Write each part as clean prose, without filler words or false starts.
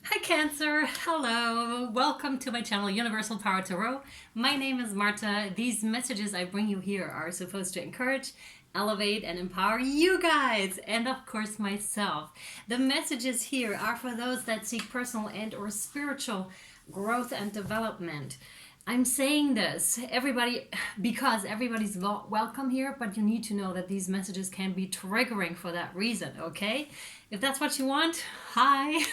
Hi Cancer, hello, welcome to my channel Universal Power Tarot. My name is Marta. These messages I bring you here are supposed to encourage, elevate and empower you guys and of course myself. The messages here are for those that seek personal and or spiritual growth and development. I'm saying this, everybody, because everybody's welcome here, but you need to know that these messages can be triggering for that reason, okay? If that's what you want, hi.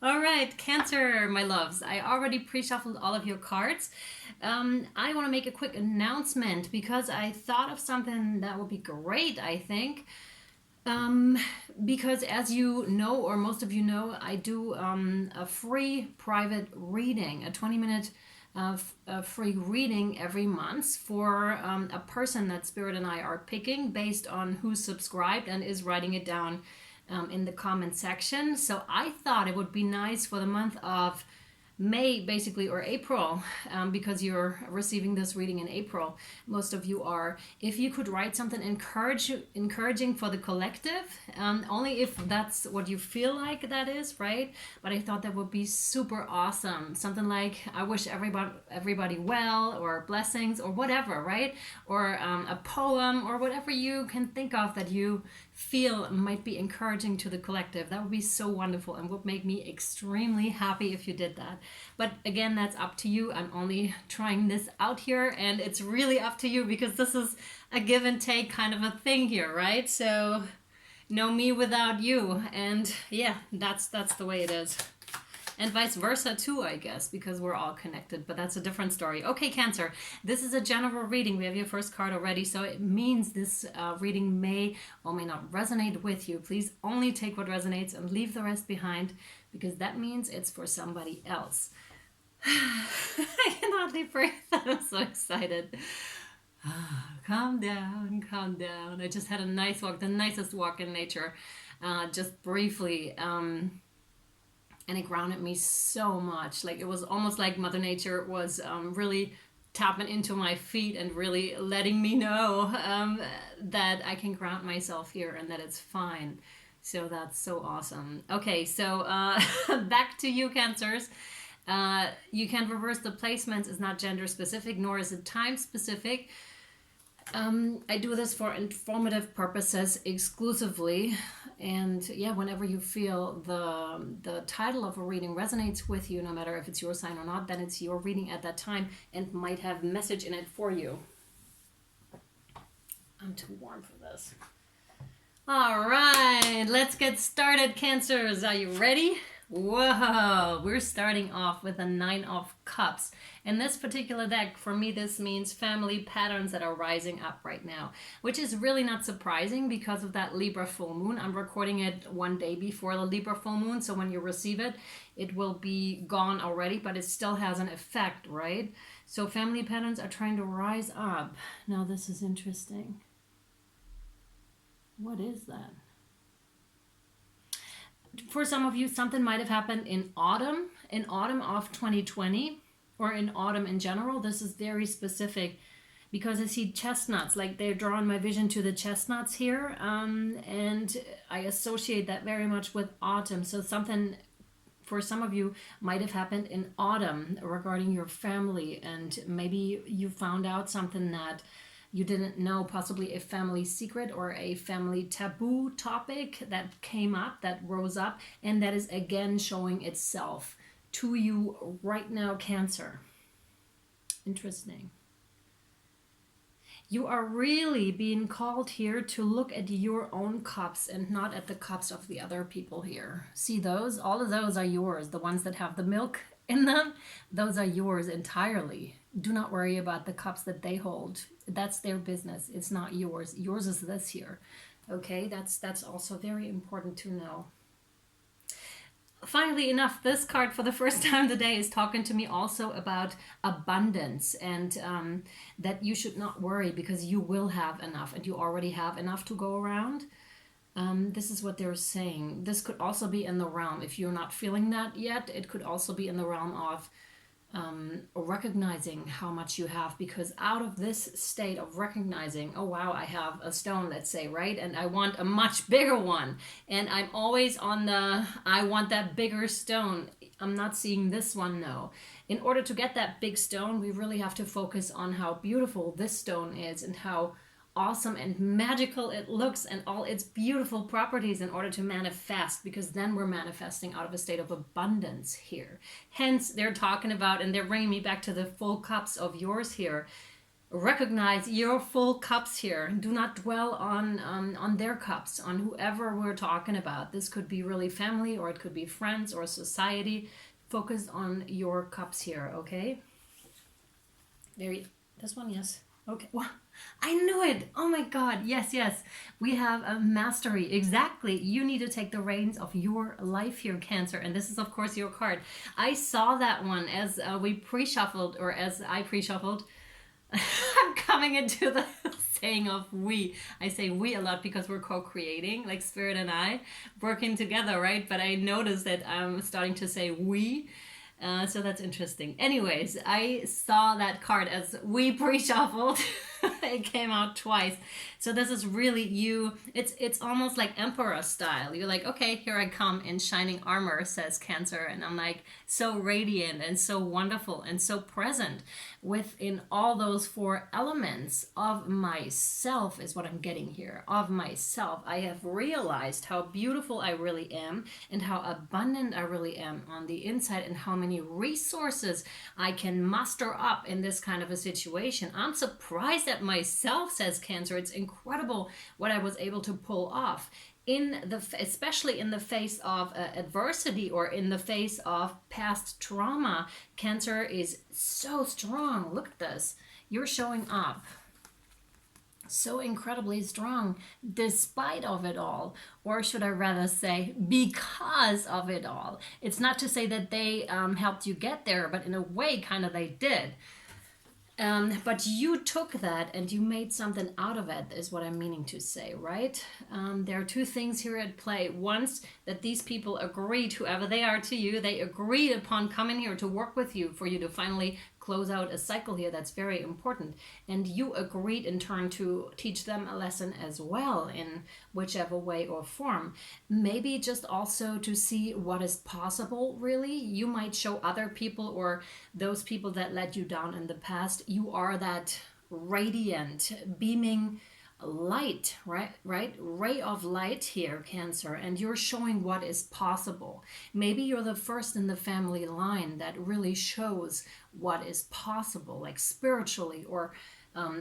All right, Cancer, my loves. I already pre-shuffled all of your cards. I want to make a quick announcement because I thought of something that would be great, I think. Because as you know, or most of you know, I do a free private reading, a 20-minute free reading every month for a person that Spirit and I are picking based on who's subscribed and is writing it down in the comment section. So I thought it would be nice for the month of May, basically, or April, because you're receiving this reading in April. Most of you are. If you could write something encouraging for the collective, only if that's what you feel like that is, right? But I thought that would be super awesome. Something like, I wish everybody well, or blessings, or whatever, right? Or a poem, or whatever you can think of that you feel might be encouraging to the collective. That would be so wonderful and would make me extremely happy if you did that. But again, that's up to you. I'm only trying this out here and it's really up to you because this is a give and take kind of a thing here, right? So no me without you. And yeah, that's the way it is. And vice versa too, I guess, because we're all connected, but that's a different story. Okay, Cancer, this is a general reading. We have your first card already, so it means this reading may or may not resonate with you. Please only take what resonates and leave the rest behind, because that means it's for somebody else. I cannot leave breath. I'm so excited. Calm down, calm down. I just had a nice walk, the nicest walk in nature, just briefly. And it grounded me so much. Like, it was almost like Mother Nature was really tapping into my feet and really letting me know that I can ground myself here and that it's fine. So that's so awesome. Okay, so back to you, Cancers. You can reverse the placements. It's not gender specific, nor is it time specific. I do this for informative purposes exclusively, and yeah, whenever you feel the title of a reading resonates with you, no matter if it's your sign or not, then it's your reading at that time and might have message in it for you. I'm too warm for this. All right, let's get started, Cancers. Are you ready? Whoa, we're starting off with a 9 of Cups. In this particular deck, for me, this means family patterns that are rising up right now, which is really not surprising because of that Libra full moon. I'm recording it one day before the Libra full moon, so when you receive it, it will be gone already, but it still has an effect, right? So family patterns are trying to rise up. Now, this is interesting. What is that? For some of you, something might have happened in autumn of 2020, or in autumn in general. This is very specific because I see chestnuts, like they're drawing my vision to the chestnuts here, and I associate that very much with autumn. So something for some of you might have happened in autumn regarding your family, and maybe you found out something that you didn't know, possibly a family secret or a family taboo topic that came up, that rose up, and that is again showing itself to you right now, Cancer. Interesting. You are really being called here to look at your own cups and not at the cups of the other people here. See those? All of those are yours. The ones that have the milk in them, those are yours entirely. Do not worry about the cups that they hold. That's their business. It's not yours. Yours is this here. Okay, that's also very important to know. Finally enough, this card for the first time today is talking to me also about abundance, and that you should not worry because you will have enough, and you already have enough to go around. This is what they're saying. This could also be in the realm, if you're not feeling that yet, it could also be in the realm of recognizing how much you have, because out of this state of recognizing, oh wow, I have a stone, let's say, right, and I want a much bigger one, and I'm always on the I want that bigger stone, I'm not seeing this one. No, in order to get that big stone, we really have to focus on how beautiful this stone is and how awesome and magical it looks and all its beautiful properties in order to manifest, because then we're manifesting out of a state of abundance here. Hence, they're talking about, and they're bringing me back to the full cups of yours here. Recognize your full cups here. Do not dwell on their cups, on whoever we're talking about. This could be really family, or it could be friends or society. Focus on your cups here, okay? This one, yes. Okay, well, I knew it. Oh my God, yes, yes. We have a mastery. Exactly. You need to take the reins of your life here, Cancer. And this is, of course, your card. I saw that one as we pre-shuffled, or as I pre-shuffled. I'm coming into the saying of we. I say we a lot because we're co-creating, like Spirit and I, working together, right? But I noticed that I'm starting to say we. So that's interesting. Anyways, I saw that card as we pre-shuffled. It came out twice. So this is really you. It's almost like Emperor style. You're like, okay, here I come in shining armor, says Cancer. And I'm like so radiant and so wonderful and so present within all those four elements of myself is what I'm getting here. Of myself. I have realized how beautiful I really am and how abundant I really am on the inside, and how many resources I can muster up in this kind of a situation. I'm surprised at myself, says Cancer. It's incredible what I was able to pull off especially in the face of adversity, or in the face of past trauma. Cancer is so strong. Look at this. You're showing up so incredibly strong despite of it all, or should I rather say because of it all. It's not to say that they helped you get there, but in a way kind of they did. But you took that and you made something out of it, is what I'm meaning to say, right? There are two things here at play. Once, that these people agreed, whoever they are to you, they agreed upon coming here to work with you, for you to finally close out a cycle here that's very important. And you agreed in turn to teach them a lesson as well, in whichever way or form. Maybe just also to see what is possible, really. You might show other people, or those people that let you down in the past, you are that radiant, beaming light, right? Ray of light here, Cancer, and you're showing what is possible. Maybe you're the first in the family line that really shows what is possible, like spiritually, or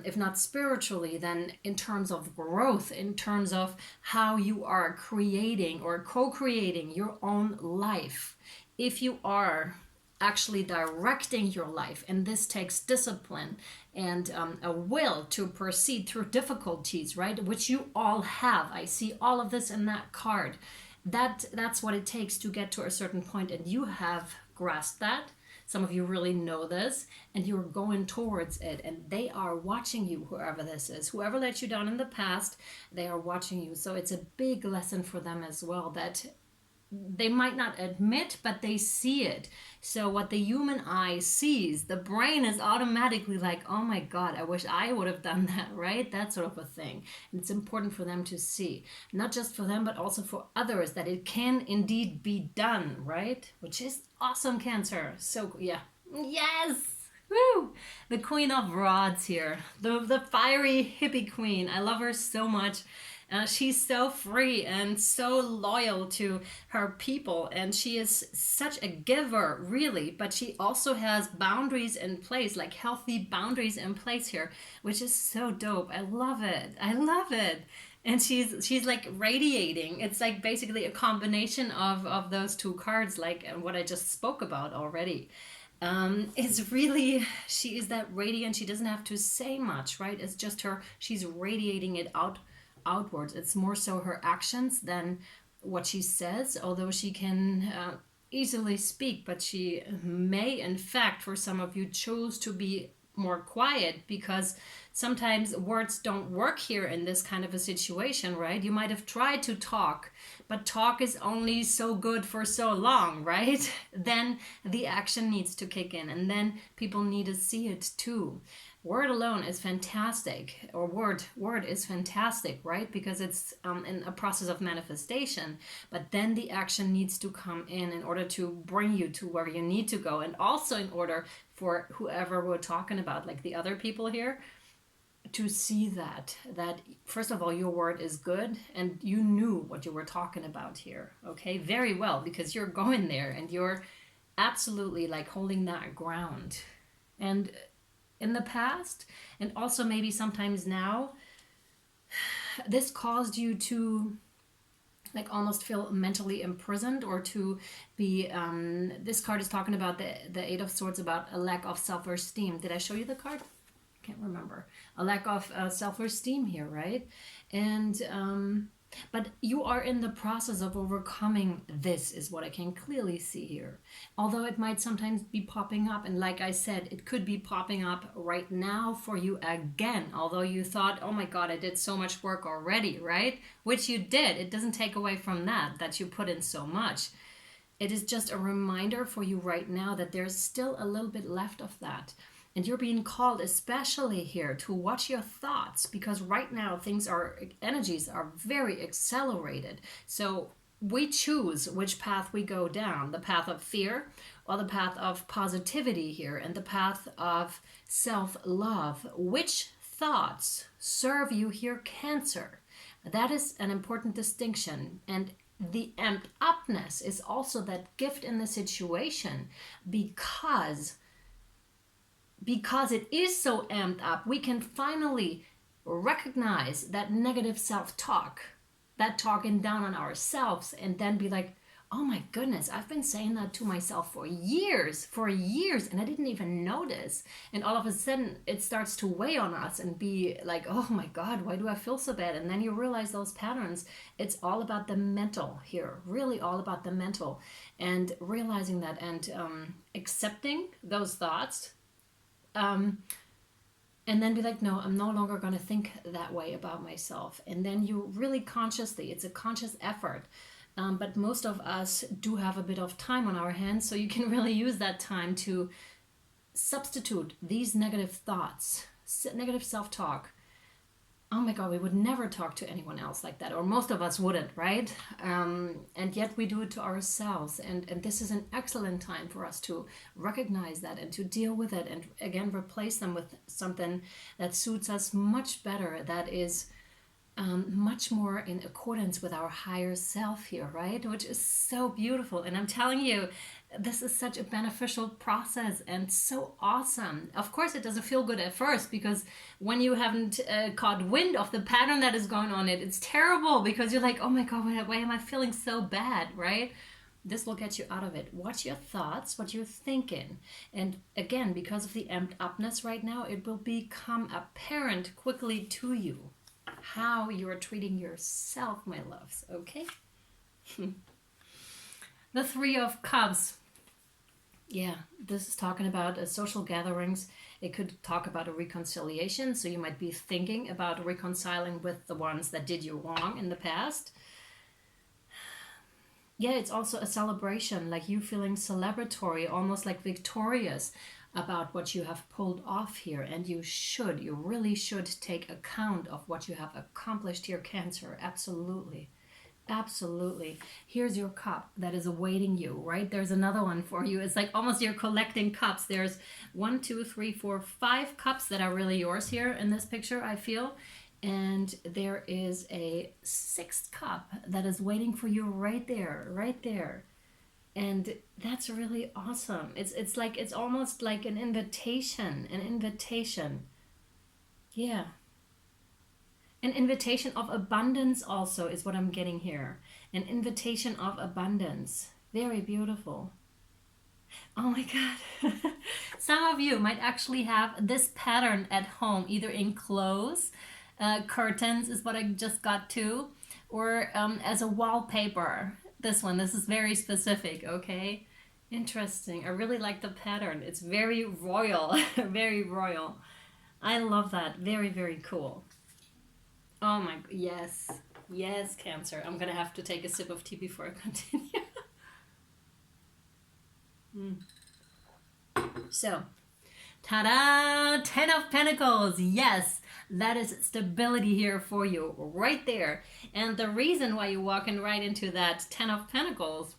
if not spiritually, then in terms of growth, in terms of how you are creating or co-creating your own life. If you are actually directing your life, and this takes discipline and a will to proceed through difficulties, right, which you all have. I see all of this in that card. That's what it takes to get to a certain point, and you have grasped that. Some of you really know this, and you're going towards it, and they are watching you, whoever this is. Whoever let you down in the past, they are watching you. So it's a big lesson for them as well, that they might not admit, but they see it. So what the human eye sees, the brain is automatically like, oh my God, I wish I would have done that, right? That sort of a thing. And it's important for them to see, not just for them, but also for others, that it can indeed be done, right? Which is awesome, Cancer. So yeah, yes. Woo! The Queen of Rods here, the fiery hippie queen. I love her so much. She's so free and so loyal to her people, and she is such a giver, really, but she also has boundaries in place, like healthy boundaries in place here, which is so dope. I love it. I love it. And she's like radiating. It's like basically a combination of those two cards, like what I just spoke about already. It's really, she is that radiant. She doesn't have to say much, right? It's just her, she's radiating it outwards. It's more so her actions than what she says, although she can easily speak, but she may, in fact, for some of you, choose to be more quiet, because sometimes words don't work here in this kind of a situation, right? You might have tried to talk, but talk is only so good for so long, right? Then the action needs to kick in, and then people need to see it too. Word alone is fantastic, or word is fantastic, right? Because it's in a process of manifestation, but then the action needs to come in order to bring you to where you need to go, and also in order for whoever we're talking about, like the other people here, to see that first of all, your word is good and you knew what you were talking about here, okay, very well, because you're going there and you're absolutely like holding that ground. And in the past, and also maybe sometimes now, this caused you to like almost feel mentally imprisoned, or to be this card is talking about the Eight of Swords, about a lack of self-esteem. Did I show you the card? Can't remember. A lack of self-esteem here, right? And but you are in the process of overcoming this, is what I can clearly see here. Although it might sometimes be popping up, and like I said, it could be popping up right now for you again, although you thought, oh my god, I did so much work already, right? Which you did. It doesn't take away from that you put in so much. It is just a reminder for you right now that there's still a little bit left of that. And you're being called, especially here, to watch your thoughts, because right now energies are very accelerated. So we choose which path we go down, the path of fear or the path of positivity here, and the path of self-love. Which thoughts serve you here, Cancer? That is an important distinction. And the amped upness is also that gift in the situation, because it is so amped up, we can finally recognize that negative self-talk, that talking down on ourselves, and then be like, oh my goodness, I've been saying that to myself for years, and I didn't even notice. And all of a sudden it starts to weigh on us and be like, oh my god, why do I feel so bad? And then you realize those patterns. It's all about the mental here, really all about the mental, and realizing that, and accepting those thoughts. And then be like, no, I'm no longer going to think that way about myself. And then you really consciously, it's a conscious effort. But most of us do have a bit of time on our hands, so you can really use that time to substitute these negative thoughts, negative self-talk. Oh my god, we would never talk to anyone else like that, or most of us wouldn't, right? And yet we do it to ourselves, and this is an excellent time for us to recognize that and to deal with it, and again replace them with something that suits us much better, that is much more in accordance with our higher self here, right? Which is so beautiful. And I'm telling you, this is such a beneficial process and so awesome. Of course, it doesn't feel good at first, because when you haven't caught wind of the pattern that is going on, it's terrible, because you're like, oh my god, why am I feeling so bad, right? This will get you out of it. Watch your thoughts, what you're thinking. And again, because of the amped upness right now, it will become apparent quickly to you how you are treating yourself, my loves, okay? The Three of Cups. Yeah, this is talking about social gatherings. It could talk about a reconciliation, so you might be thinking about reconciling with the ones that did you wrong in the past. Yeah, it's also a celebration, like you feeling celebratory, almost like victorious about what you have pulled off here. And you really should take account of what you have accomplished here, Cancer. Absolutely. Absolutely. Here's your cup that is awaiting you, right? There's another one for you. It's like almost you're collecting cups. There's 1, 2, 3, 4, 5 cups that are really yours here in this picture, I feel. And there is a 6th cup that is waiting for you right there. And that's really awesome. It's almost like an invitation. Yeah. An invitation of abundance also is what I'm getting here. An invitation of abundance. Very beautiful. Oh my god. Some of you might actually have this pattern at home, either in clothes, curtains is what I just got to, or as a wallpaper. This is very specific, okay? Interesting. I really like the pattern. It's very royal, very royal. I love that. Very, very cool. Oh my, yes. Yes, Cancer. I'm gonna have to take a sip of tea before I continue. So, ta-da! 10 of Pentacles. Yes, that is stability here for you right there. And the reason why you're walking right into that 10 of Pentacles,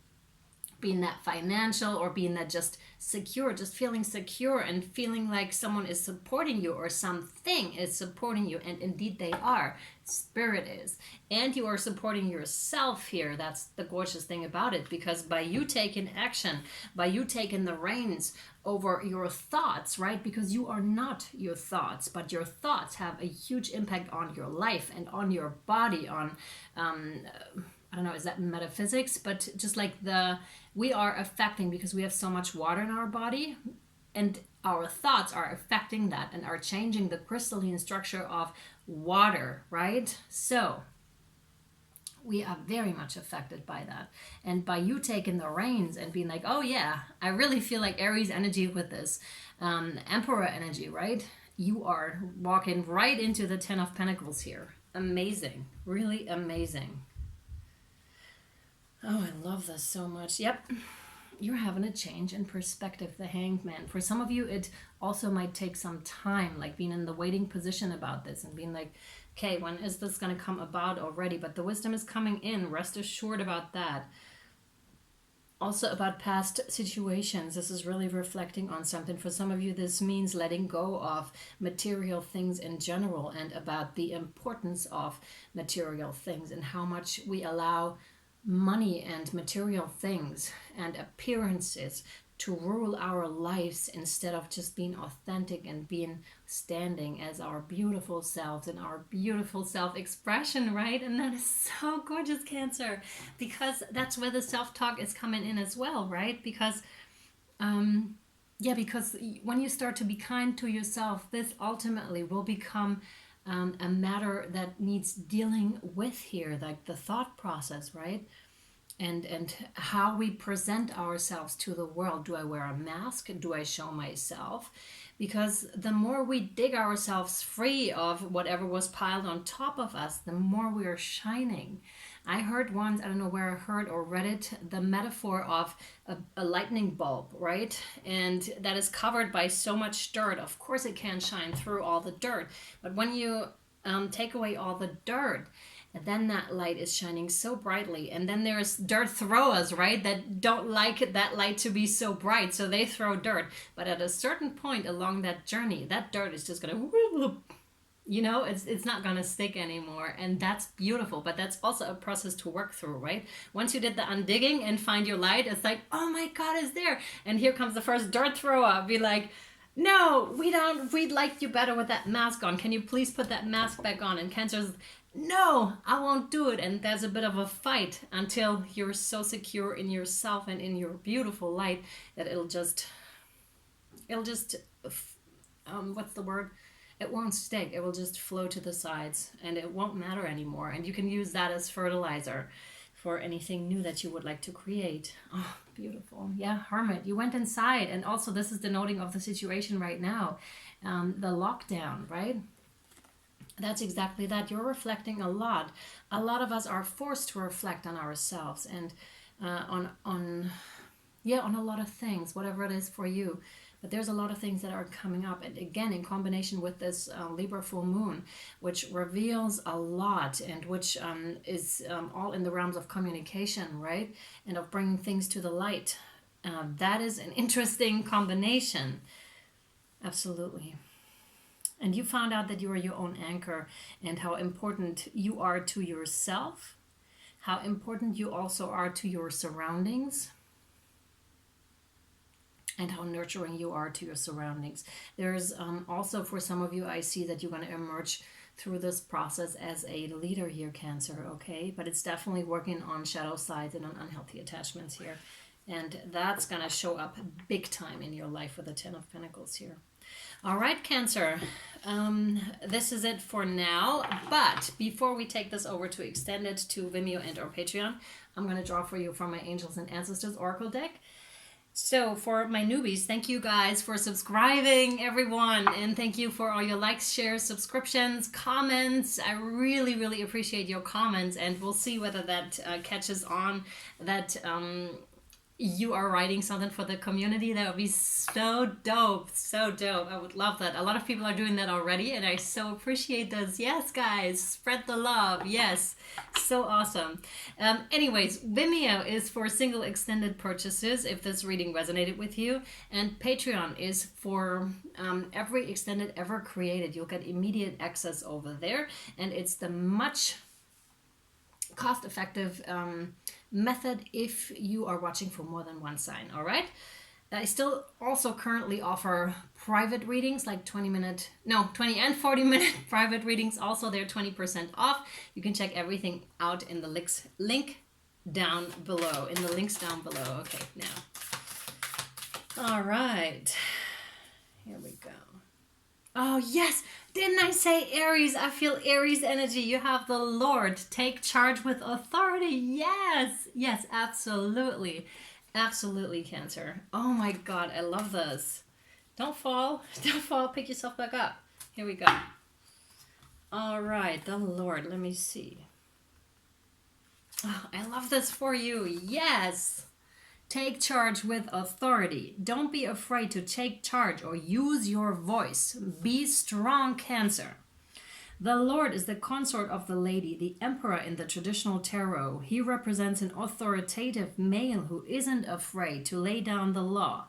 being that financial or being that just secure, just feeling secure and feeling like someone is supporting you or something is supporting you, and indeed they are. Spirit is. And you are supporting yourself here. That's the gorgeous thing about it, because by you taking action, by you taking the reins over your thoughts, right? Because you are not your thoughts, but your thoughts have a huge impact on your life and on your body, on I don't know, is that metaphysics? But just like we are affecting, because we have so much water in our body, and our thoughts are affecting that and are changing the crystalline structure of water, right? So we are very much affected by that. And by you taking the reins and being like, oh yeah, I really feel like Aries energy with this Emperor energy, right? You are walking right into the 10 of Pentacles here. Amazing. Really amazing. Oh, I love this so much. Yep. You're having a change in perspective, the Hanged Man. For some of you, it also might take some time, like being in the waiting position about this and being like, okay, when is this going to come about already? But the wisdom is coming in. Rest assured about that. Also about past situations. This is really reflecting on something. For some of you, this means letting go of material things in general, and about the importance of material things and how much we allow money and material things and appearances to rule our lives, instead of just being authentic and being standing as our beautiful selves and our beautiful self-expression, right? And that is so gorgeous, Cancer, because that's where the self-talk is coming in as well, right? Because because when you start to be kind to yourself, this ultimately will become a matter that needs dealing with here, like the thought process, right? And how we present ourselves to the world. Do I wear a mask? Do I show myself? Because the more we dig ourselves free of whatever was piled on top of us, the more we are shining. I heard once, I don't know where I heard or read it, the metaphor of a lightning bulb, right? And that is covered by so much dirt. Of course it can shine through all the dirt. But when you take away all the dirt, and then that light is shining so brightly. And then there's dirt throwers, right, that don't like that light to be so bright, so they throw dirt. But at a certain point along that journey, that dirt is just gonna, it's not gonna stick anymore. And that's beautiful, but that's also a process to work through, right? Once you did the undigging and find your light, it's like, oh my God, it's there. And here comes the first dirt thrower. Be like, no, we'd like you better with that mask on. Can you please put that mask back on? And Cancer's, no, I won't do it. And there's a bit of a fight until you're so secure in yourself and in your beautiful light that it'll just what's the word? It won't stick. It will just flow to the sides and it won't matter anymore. And you can use that as fertilizer for anything new that you would like to create. Oh, beautiful. Yeah, Hermit, you went inside. And also this is denoting of the situation right now. The lockdown, right? That's exactly that. You're reflecting a lot. A lot of us are forced to reflect on ourselves and on a lot of things, whatever it is for you. But there's a lot of things that are coming up. And again, in combination with this Libra full moon, which reveals a lot and which is all in the realms of communication, right? And of bringing things to the light. That is an interesting combination. Absolutely. And you found out that you are your own anchor and how important you are to yourself, how important you also are to your surroundings, and how nurturing you are to your surroundings. There's also, for some of you, I see that you're going to emerge through this process as a leader here, Cancer, okay? But it's definitely working on shadow sides and on unhealthy attachments here. And that's going to show up big time in your life with the 10 of Pentacles here. All right, Cancer, this is it for now. But before we take this over to extend it to Vimeo and or Patreon, I'm going to draw for you from my Angels and Ancestors Oracle deck. So for my newbies, thank you guys for subscribing, everyone, and thank you for all your likes, shares, subscriptions, comments. I really, really appreciate your comments, and we'll see whether that catches on, that you are writing something for the community. That would be so dope. So dope. I would love that. A lot of people are doing that already, and I so appreciate those. Yes, guys, spread the love. Yes, so awesome. Anyways, Vimeo is for single extended purchases if this reading resonated with you, and Patreon is for every extended ever created. You'll get immediate access over there, and it's the much cost-effective method if you are watching for more than one sign. All right, I still also currently offer private readings, like 20 and 40 minute private readings. Also, they're 20% off. You can check everything out in the link down below, in the links down below. Okay, now, all right, here we go. Oh, yes. Didn't I say Aries? I feel Aries energy. You have the Lord. Take charge with authority. Yes. Yes, absolutely. Absolutely, Cancer. Oh, my God. I love this. Don't fall. Don't fall. Pick yourself back up. Here we go. All right. The Lord. Let me see. Oh, I love this for you. Yes. Take charge with authority. Don't be afraid to take charge or use your voice. Be strong, Cancer. The Lord is the consort of the lady, the emperor in the traditional tarot. He represents an authoritative male who isn't afraid to lay down the law.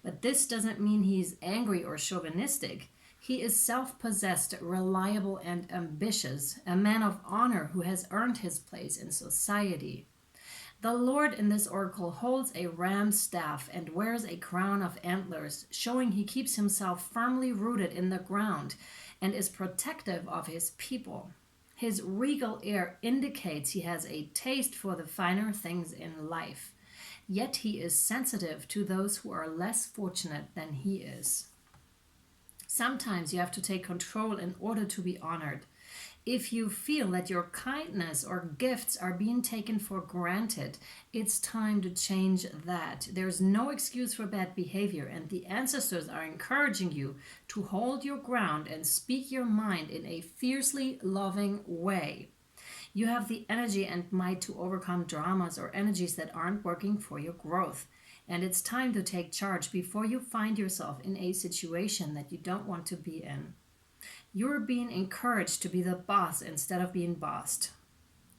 But this doesn't mean he's angry or chauvinistic. He is self-possessed, reliable, and ambitious, a man of honor who has earned his place in society. The Lord in this oracle holds a ram's staff and wears a crown of antlers, showing he keeps himself firmly rooted in the ground and is protective of his people. His regal air indicates he has a taste for the finer things in life, yet he is sensitive to those who are less fortunate than he is. Sometimes you have to take control in order to be honored. If you feel that your kindness or gifts are being taken for granted, it's time to change that. There's no excuse for bad behavior, and the ancestors are encouraging you to hold your ground and speak your mind in a fiercely loving way. You have the energy and might to overcome dramas or energies that aren't working for your growth. And it's time to take charge before you find yourself in a situation that you don't want to be in. You're being encouraged to be the boss instead of being bossed.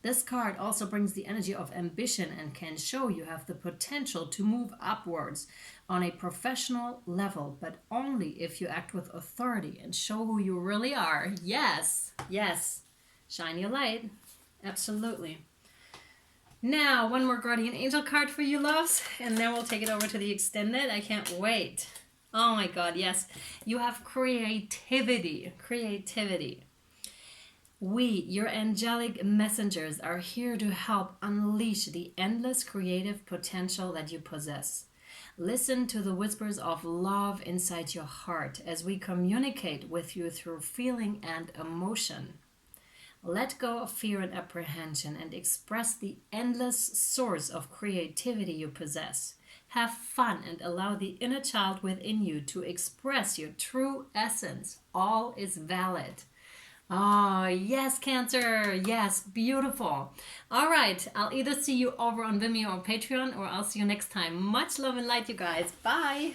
This card also brings the energy of ambition and can show you have the potential to move upwards on a professional level, but only if you act with authority and show who you really are. Yes, yes. Shine your light. Absolutely. Now, one more guardian angel card for you, loves, and then we'll take it over to the extended. I can't wait. Oh my God, yes. You have creativity. Creativity. We, your angelic messengers, are here to help unleash the endless creative potential that you possess. Listen to the whispers of love inside your heart as we communicate with you through feeling and emotion. Let go of fear and apprehension and express the endless source of creativity you possess. Have fun and allow the inner child within you to express your true essence. All is valid. Oh, yes, Cancer. Yes, beautiful. All right, I'll either see you over on Vimeo or Patreon, or I'll see you next time. Much love and light, you guys. Bye.